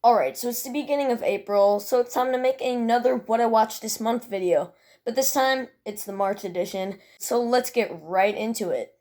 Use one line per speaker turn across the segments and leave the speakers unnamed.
Alright, so it's the beginning of April, so it's time to make another What I Watched This Month video. But this time, it's the March edition, so let's get right into it.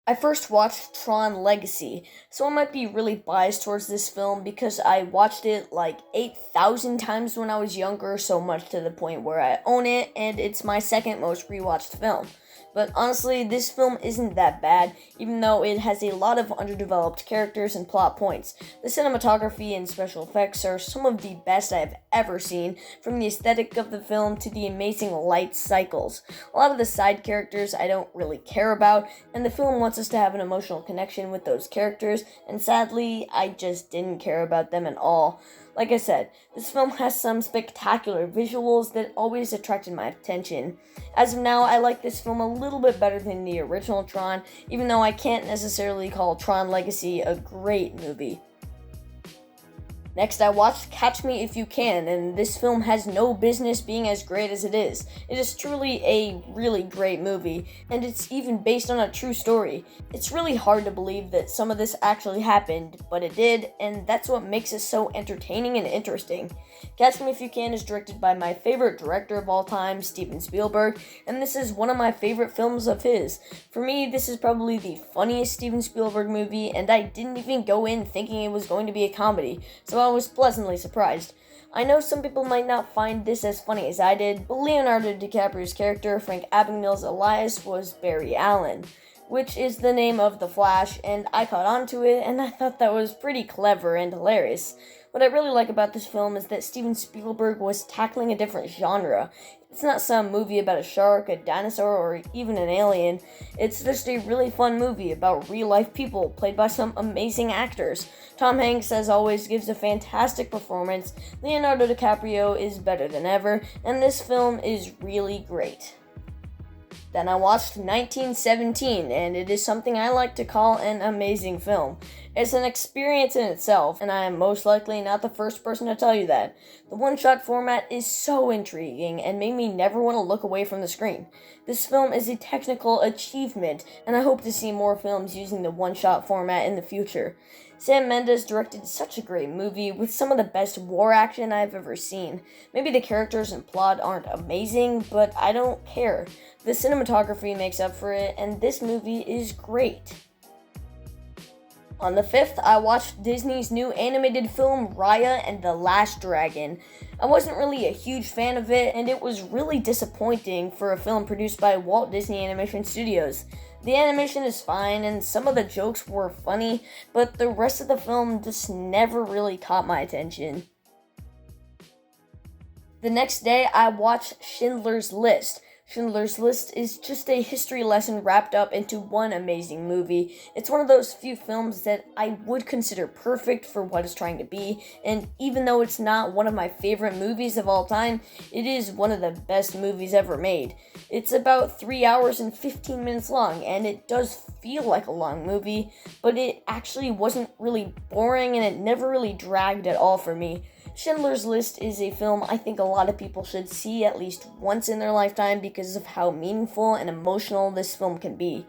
I first watched Tron Legacy, so I might be really biased towards this film because I watched it like 8,000 times when I was younger, so much to the point where I own it, and it's my second most rewatched film. But honestly, this film isn't that bad, even though it has a lot of underdeveloped characters and plot points. The cinematography and special effects are some of the best I have ever seen, from the aesthetic of the film to the amazing light cycles. A lot of the side characters I don't really care about, and the film wants us to have an emotional connection with those characters, and sadly, I just didn't care about them at all. Like I said, this film has some spectacular visuals that always attracted my attention. As of now, I like this film a little bit better than the original Tron, even though I can't necessarily call Tron Legacy a great movie. Next, I watched Catch Me If You Can, and this film has no business being as great as it is. It is truly a really great movie, and it's even based on a true story. It's really hard to believe that some of this actually happened, but it did, and that's what makes it so entertaining and interesting. Catch Me If You Can is directed by my favorite director of all time, Steven Spielberg, and this is one of my favorite films of his. For me, this is probably the funniest Steven Spielberg movie, and I didn't even go in thinking it was going to be a comedy, so I was pleasantly surprised. I know some people might not find this as funny as I did, but Leonardo DiCaprio's character, Frank Abagnale's Elias, was Barry Allen, which is the name of the Flash, and I caught on to it, and I thought that was pretty clever and hilarious. What I really like about this film is that Steven Spielberg was tackling a different genre. It's not some movie about a shark, a dinosaur, or even an alien. It's just a really fun movie about real-life people played by some amazing actors. Tom Hanks, as always, gives a fantastic performance. Leonardo DiCaprio is better than ever, and this film is really great. Then I watched 1917, and it is something I like to call an amazing film. It's an experience in itself, and I am most likely not the first person to tell you that. The one-shot format is so intriguing and made me never want to look away from the screen. This film is a technical achievement, and I hope to see more films using the one-shot format in the future. Sam Mendes directed such a great movie with some of the best war action I've ever seen. Maybe the characters and plot aren't amazing, but I don't care. The cinematography makes up for it, and this movie is great. On the 5th, I watched Disney's new animated film Raya and the Last Dragon. I wasn't really a huge fan of it, and it was really disappointing for a film produced by Walt Disney Animation Studios. The animation is fine, and some of the jokes were funny, but the rest of the film just never really caught my attention. The next day, I watched Schindler's List. Schindler's List is just a history lesson wrapped up into one amazing movie. It's one of those few films that I would consider perfect for what it's trying to be, and even though it's not one of my favorite movies of all time, it is one of the best movies ever made. It's about 3 hours and 15 minutes long, and it does feel like a long movie, but it actually wasn't really boring, and it never really dragged at all for me. Schindler's List is a film I think a lot of people should see at least once in their lifetime because of how meaningful and emotional this film can be.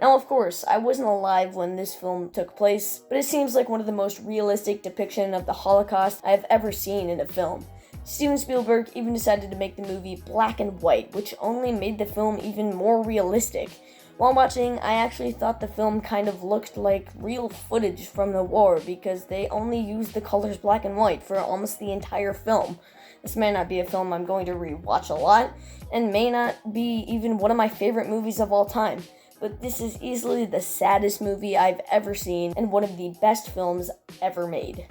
Now, of course, I wasn't alive when this film took place, but it seems like one of the most realistic depictions of the Holocaust I have ever seen in a film. Steven Spielberg even decided to make the movie black and white, which only made the film even more realistic. While watching, I actually thought the film kind of looked like real footage from the war because they only used the colors black and white for almost the entire film. This may not be a film I'm going to rewatch a lot, and may not be even one of my favorite movies of all time, but this is easily the saddest movie I've ever seen and one of the best films ever made.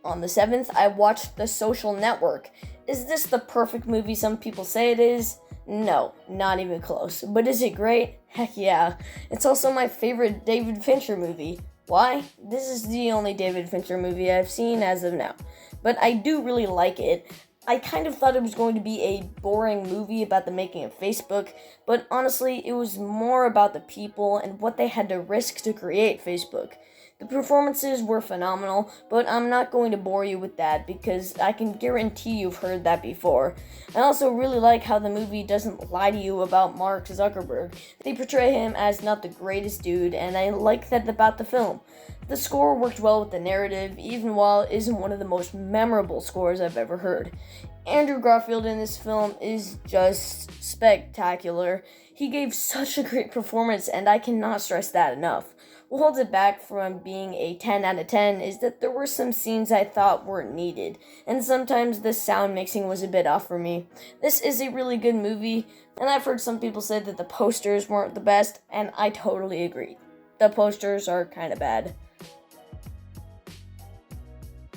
On the 7th, I watched The Social Network. Is this the perfect movie some people say it is? No, not even close. But is it great? Heck yeah. It's also my favorite David Fincher movie. Why? This is the only David Fincher movie I've seen as of now. But I do really like it. I kind of thought it was going to be a boring movie about the making of Facebook, but honestly, it was more about the people and what they had to risk to create Facebook. The performances were phenomenal, but I'm not going to bore you with that because I can guarantee you've heard that before. I also really like how the movie doesn't lie to you about Mark Zuckerberg. They portray him as not the greatest dude, and I like that about the film. The score worked well with the narrative, even while it isn't one of the most memorable scores I've ever heard. Andrew Garfield in this film is just spectacular. He gave such a great performance, and I cannot stress that enough. What holds it back from being a 10 out of 10 is that there were some scenes I thought weren't needed, and sometimes the sound mixing was a bit off for me. This is a really good movie, and I've heard some people say that the posters weren't the best, and I totally agree. The posters are kind of bad.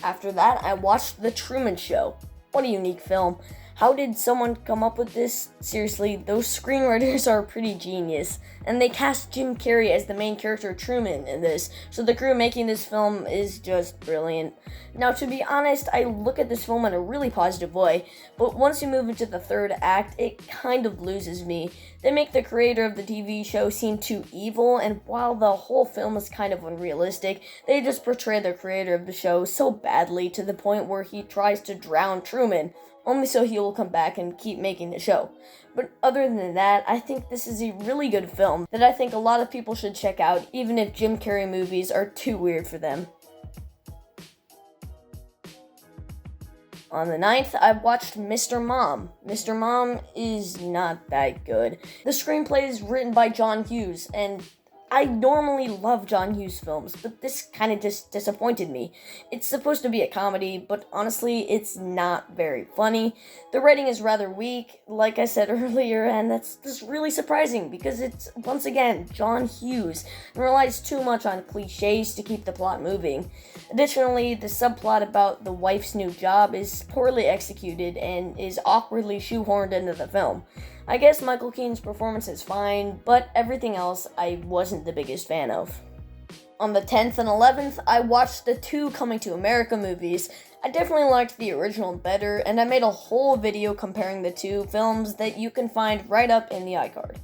After that, I watched The Truman Show. What a unique film. How did someone come up with this? Seriously, those screenwriters are pretty genius. And they cast Jim Carrey as the main character Truman in this, so the crew making this film is just brilliant. Now, to be honest, I look at this film in a really positive way, but once you move into the third act, it kind of loses me. They make the creator of the TV show seem too evil, and while the whole film is kind of unrealistic, they just portray the creator of the show so badly to the point where he tries to drown Truman, only so he will come back and keep making the show. But other than that, I think this is a really good film that I think a lot of people should check out, even if Jim Carrey movies are too weird for them. On the 9th, I watched Mr. Mom. Mr. Mom is not that good. The screenplay is written by John Hughes, and I normally love John Hughes films, but this kind of just disappointed me. It's supposed to be a comedy, but honestly, it's not very funny. The writing is rather weak, like I said earlier, and that's just really surprising because it's, once again, John Hughes and relies too much on cliches to keep the plot moving. Additionally, the subplot about the wife's new job is poorly executed and is awkwardly shoehorned into the film. I guess Michael Keaton's performance is fine, but everything else I wasn't the biggest fan of. On the 10th and 11th, I watched the two Coming to America movies. I definitely liked the original better, and I made a whole video comparing the two films that you can find right up in the iCard.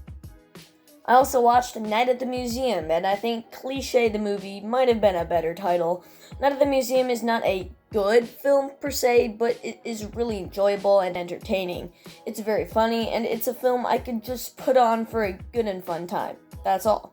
I also watched Night at the Museum, and I think Cliché the Movie might have been a better title. Night at the Museum is not a good film per se, but it is really enjoyable and entertaining. It's very funny, and it's a film I could just put on for a good and fun time. That's all.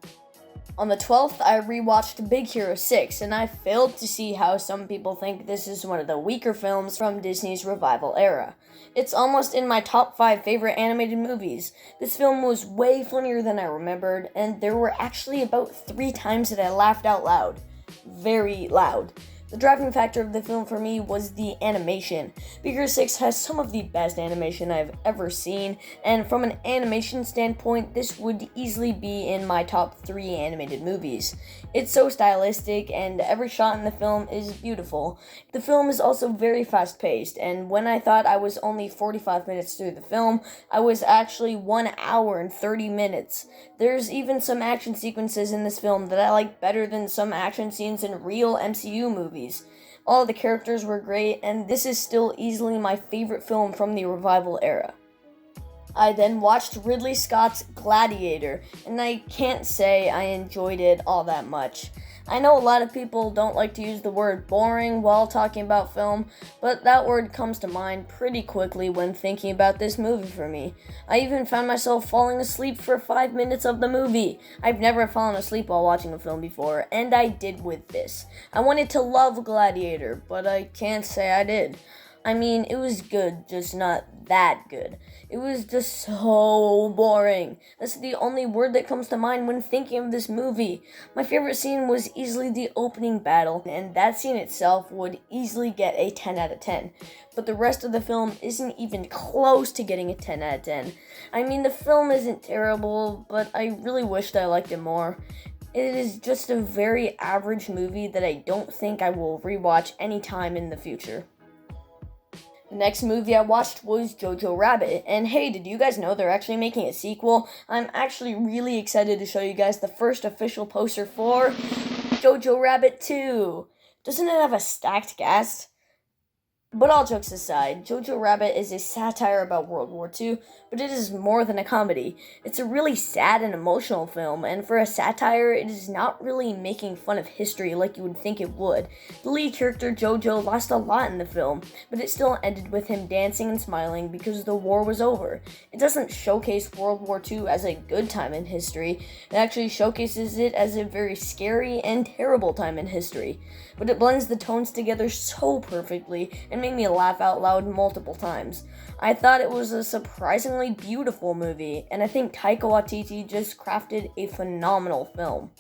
On the 12th, I rewatched Big Hero 6, and I failed to see how some people think this is one of the weaker films from Disney's revival era. It's almost in my top 5 favorite animated movies. This film was way funnier than I remembered, and there were actually about 3 times that I laughed out loud. Very loud. The driving factor of the film for me was the animation. Big Hero 6 has some of the best animation I've ever seen, and from an animation standpoint, this would easily be in my top 3 animated movies. It's so stylistic, and every shot in the film is beautiful. The film is also very fast-paced, and when I thought I was only 45 minutes through the film, I was actually 1 hour and 30 minutes. There's even some action sequences in this film that I like better than some action scenes in real MCU movies. All of the characters were great, and this is still easily my favorite film from the revival era. I then watched Ridley Scott's Gladiator, and I can't say I enjoyed it all that much. I know a lot of people don't like to use the word boring while talking about film, but that word comes to mind pretty quickly when thinking about this movie for me. I even found myself falling asleep for 5 minutes of the movie. I've never fallen asleep while watching a film before, and I did with this. I wanted to love Gladiator, but I can't say I did. I mean, it was good, just not that good. It was just so boring. That's the only word that comes to mind when thinking of this movie. My favorite scene was easily the opening battle, and that scene itself would easily get a 10 out of 10. But the rest of the film isn't even close to getting a 10 out of 10. I mean, the film isn't terrible, but I really wished I liked it more. It is just a very average movie that I don't think I will rewatch anytime in the future. The next movie I watched was Jojo Rabbit, and hey, did you guys know they're actually making a sequel? I'm actually really excited to show you guys the first official poster for Jojo Rabbit 2. Doesn't it have a stacked cast? But all jokes aside, Jojo Rabbit is a satire about World War II, but it is more than a comedy. It's a really sad and emotional film, and for a satire, it is not really making fun of history like you would think it would. The lead character, Jojo, lost a lot in the film, but it still ended with him dancing and smiling because the war was over. It doesn't showcase World War II as a good time in history, it actually showcases it as a very scary and terrible time in history. But it blends the tones together so perfectly and made me laugh out loud multiple times. I thought it was a surprisingly beautiful movie, and I think Taika Waititi just crafted a phenomenal film.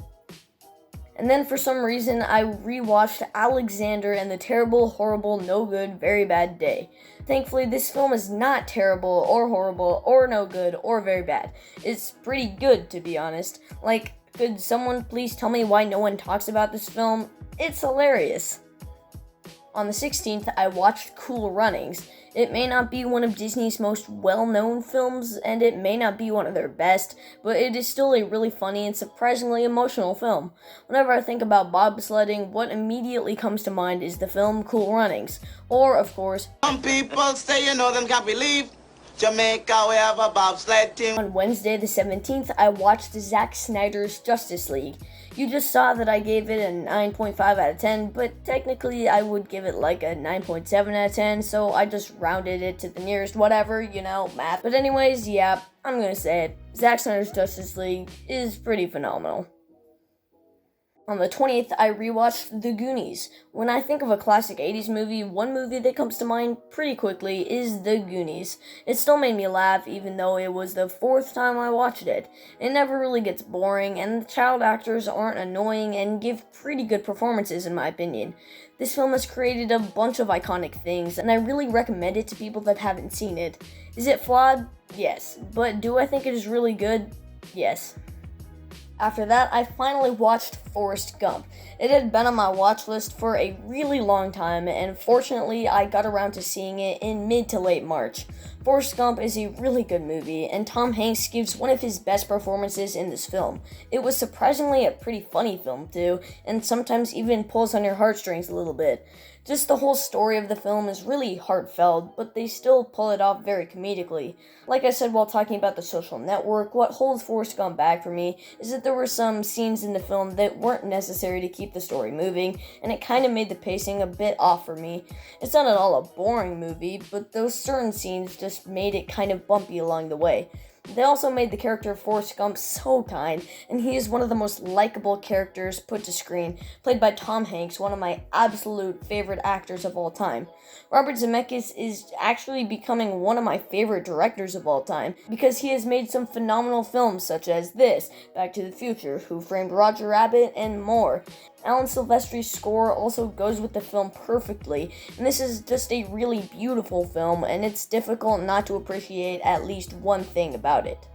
And then for some reason, I rewatched Alexander and the Terrible, Horrible, No Good, Very Bad Day. Thankfully, this film is not terrible, or horrible, or no good, or very bad. It's pretty good, to be honest. Like, could someone please tell me why no one talks about this film? It's hilarious. On the 16th, I watched Cool Runnings. It may not be one of Disney's most well-known films, and it may not be one of their best, but it is still a really funny and surprisingly emotional film. Whenever I think about bobsledding, what immediately comes to mind is the film Cool Runnings, or, of course,
Some people say them can't believe Jamaica, we have a bobsled team.
On Wednesday the 17th, I watched Zack Snyder's Justice League. You just saw that I gave it a 9.5 out of 10, but technically I would give it like a 9.7 out of 10, so I just rounded it to the nearest whatever, math. But anyways, yeah, I'm gonna say it. Zack Snyder's Justice League is pretty phenomenal. On the 20th, I rewatched The Goonies. When I think of a classic 80s movie, one movie that comes to mind pretty quickly is The Goonies. It still made me laugh even though it was the fourth time I watched it. It never really gets boring, and the child actors aren't annoying and give pretty good performances in my opinion. This film has created a bunch of iconic things, and I really recommend it to people that haven't seen it. Is it flawed? Yes. But do I think it is really good? Yes. After that, I finally watched Forrest Gump. It had been on my watch list for a really long time, and fortunately, I got around to seeing it in mid to late March. Forrest Gump is a really good movie, and Tom Hanks gives one of his best performances in this film. It was surprisingly a pretty funny film, too, and sometimes even pulls on your heartstrings a little bit. Just the whole story of the film is really heartfelt, but they still pull it off very comedically. Like I said while talking about The Social Network, what holds Forrest Gump back for me is that there were some scenes in the film that weren't necessary to keep the story moving, and it kind of made the pacing a bit off for me. It's not at all a boring movie, but those certain scenes just made it kind of bumpy along the way. They also made the character of Forrest Gump so kind, and he is one of the most likable characters put to screen, played by Tom Hanks, one of my absolute favorite actors of all time. Robert Zemeckis is actually becoming one of my favorite directors of all time, because he has made some phenomenal films such as this, Back to the Future, Who Framed Roger Rabbit, and more. Alan Silvestri's score also goes with the film perfectly, and this is just a really beautiful film, and it's difficult not to appreciate at least one thing about it.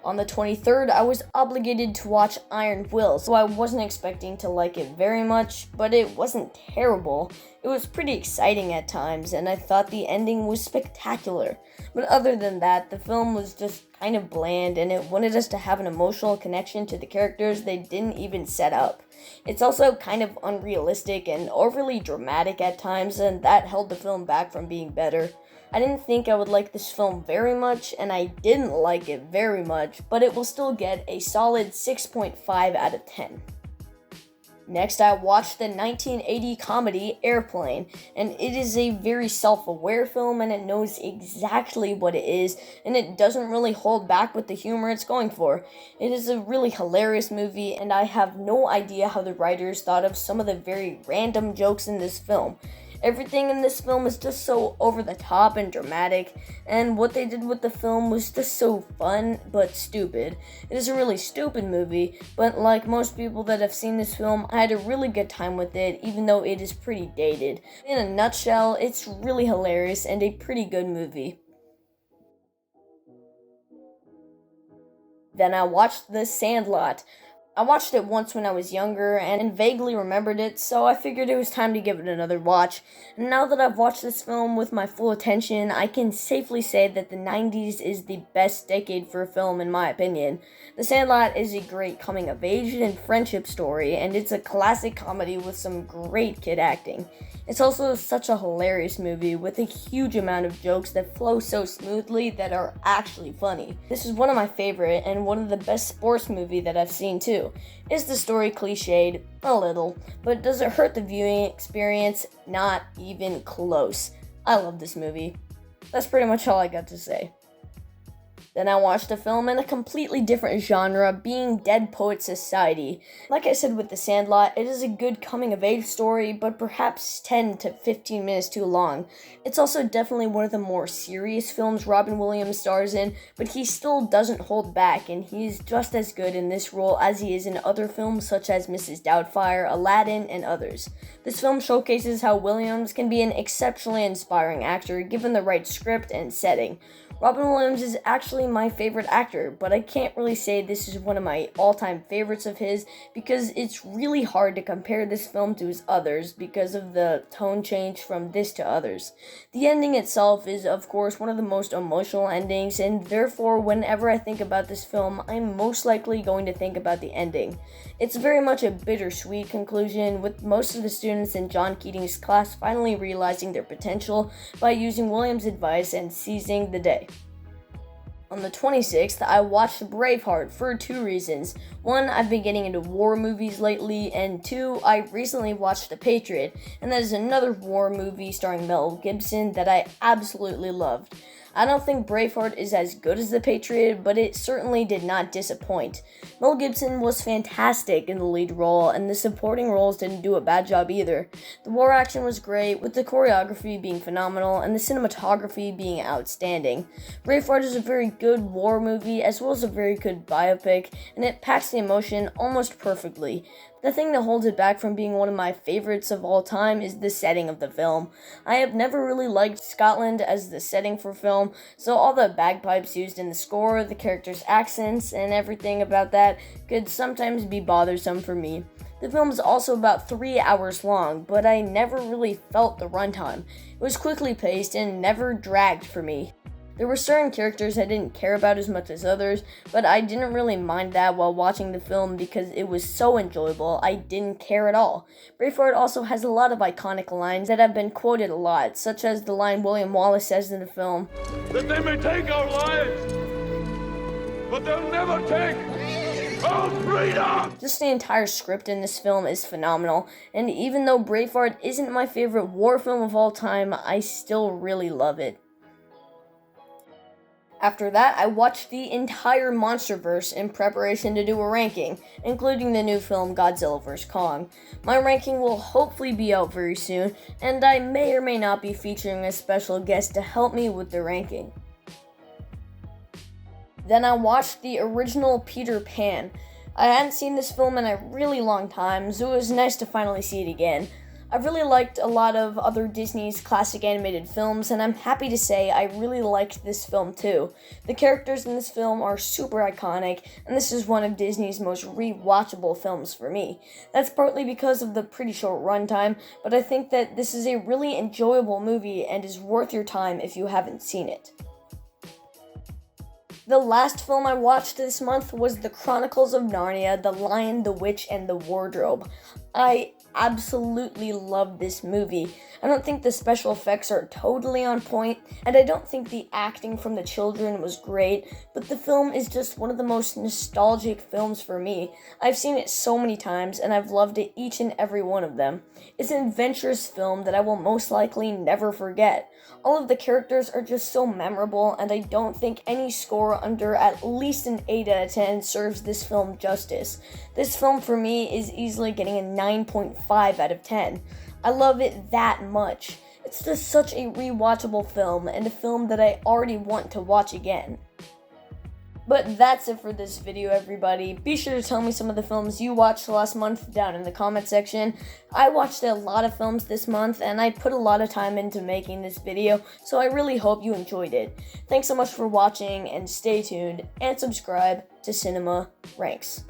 On the 23rd, I was obligated to watch Iron Will, so I wasn't expecting to like it very much, but it wasn't terrible. It was pretty exciting at times, and I thought the ending was spectacular. But other than that, the film was just kind of bland, and it wanted us to have an emotional connection to the characters they didn't even set up. It's also kind of unrealistic and overly dramatic at times, and that held the film back from being better. I didn't think I would like this film very much, and I didn't like it very much, but it will still get a solid 6.5 out of 10. Next, I watched the 1980 comedy Airplane, and it is a very self-aware film, and it knows exactly what it is, and it doesn't really hold back with the humor it's going for. It is a really hilarious movie, and I have no idea how the writers thought of some of the very random jokes in this film. Everything in this film is just so over the top and dramatic, and what they did with the film was just so fun but stupid. It is a really stupid movie, but like most people that have seen this film, I had a really good time with it, even though it is pretty dated. In a nutshell, it's really hilarious and a pretty good movie. Then I watched The Sandlot. I watched it once when I was younger and vaguely remembered it, so I figured it was time to give it another watch. And now that I've watched this film with my full attention, I can safely say that the 90s is the best decade for a film in my opinion. The Sandlot is a great coming-of-age and friendship story, and it's a classic comedy with some great kid acting. It's also such a hilarious movie with a huge amount of jokes that flow so smoothly that are actually funny. This is one of my favorite and one of the best sports movie that I've seen too. Is the story cliched? A little, but does it hurt the viewing experience? Not even close. I love this movie. That's pretty much all I got to say. Then I watched a film in a completely different genre, being Dead Poets Society. Like I said with The Sandlot, it is a good coming-of-age story, but perhaps 10 to 15 minutes too long. It's also definitely one of the more serious films Robin Williams stars in, but he still doesn't hold back, and he's just as good in this role as he is in other films such as Mrs. Doubtfire, Aladdin, and others. This film showcases how Williams can be an exceptionally inspiring actor given the right script and setting. Robin Williams is actually my favorite actor, but I can't really say this is one of my all-time favorites of his because it's really hard to compare this film to his others because of the tone change from this to others. The ending itself is, of course, one of the most emotional endings, and therefore, whenever I think about this film, I'm most likely going to think about the ending. It's very much a bittersweet conclusion, with most of the students in John Keating's class finally realizing their potential by using Williams' advice and seizing the day. On the 26th, I watched Braveheart for 2 reasons. 1, I've been getting into war movies lately, and 2, I recently watched The Patriot, and that is another war movie starring Mel Gibson that I absolutely loved. I don't think Braveheart is as good as The Patriot, but it certainly did not disappoint. Mel Gibson was fantastic in the lead role, and the supporting roles didn't do a bad job either. The war action was great, with the choreography being phenomenal and the cinematography being outstanding. Braveheart is a very good war movie as well as a very good biopic, and it packs the emotion almost perfectly. The thing that holds it back from being one of my favorites of all time is the setting of the film. I have never really liked Scotland as the setting for film, so all the bagpipes used in the score, the characters' accents, and everything about that could sometimes be bothersome for me. The film is also about 3 hours long, but I never really felt the runtime. It was quickly paced and never dragged for me. There were certain characters I didn't care about as much as others, but I didn't really mind that while watching the film because it was so enjoyable, I didn't care at all. Braveheart also has a lot of iconic lines that have been quoted a lot, such as the line William Wallace says in the film,
"That they may take our lives, but they'll never take our freedom!"
Just the entire script in this film is phenomenal, and even though Braveheart isn't my favorite war film of all time, I still really love it. After that, I watched the entire MonsterVerse in preparation to do a ranking, including the new film Godzilla vs. Kong. My ranking will hopefully be out very soon, and I may or may not be featuring a special guest to help me with the ranking. Then I watched the original Peter Pan. I hadn't seen this film in a really long time, so it was nice to finally see it again. I've really liked a lot of other Disney's classic animated films, and I'm happy to say I really liked this film too. The characters in this film are super iconic, and this is one of Disney's most rewatchable films for me. That's partly because of the pretty short runtime, but I think that this is a really enjoyable movie and is worth your time if you haven't seen it. The last film I watched this month was The Chronicles of Narnia, The Lion, the Witch, and the Wardrobe. I absolutely love this movie. I don't think the special effects are totally on point, and I don't think the acting from the children was great, but the film is just one of the most nostalgic films for me. I've seen it so many times, and I've loved it each and every one of them. It's an adventurous film that I will most likely never forget. All of the characters are just so memorable, and I don't think any score under at least an 8 out of 10 serves this film justice. This film for me is easily getting a 9.5 out of 10. I love it that much. It's just such a rewatchable film, and a film that I already want to watch again. But that's it for this video, everybody. Be sure to tell me some of the films you watched last month down in the comment section. I watched a lot of films this month, and I put a lot of time into making this video, so I really hope you enjoyed it. Thanks so much for watching, and stay tuned, and subscribe to Cinema Ranks.